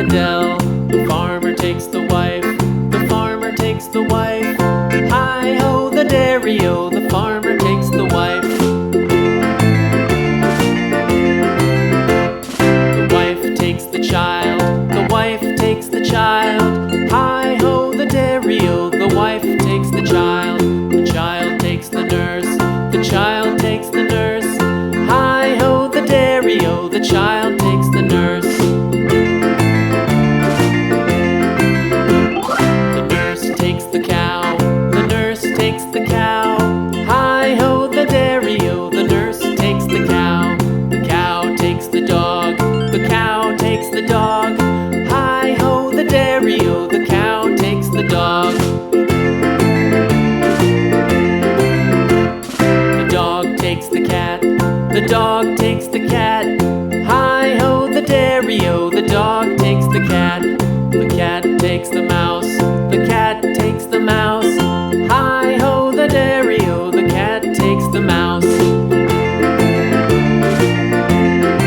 dell. The farmer takes the wife, the farmer takes the wife. Hi-ho, the dairy-o, the farmer takes the wife. The wife takes the child, the wife takes the child. Hi-ho, the dairy-o, the wife takes the child. The child takes the nurse, the child takes the nurse. Hi-ho, the dairy-o, the child takes the nurse. The nurse takes the cow, the nurse takes the cow. Hi-ho, the dairy-o, the nurse takes the cow. The cow takes the dog, the cow takes the dog. Hi-ho, the dairy-o, the cow takes the dog. The dog takes the cat, the dog takes the cat. Hi-ho, the dairy-o, the dog takes the cat. The cat takes the mouse,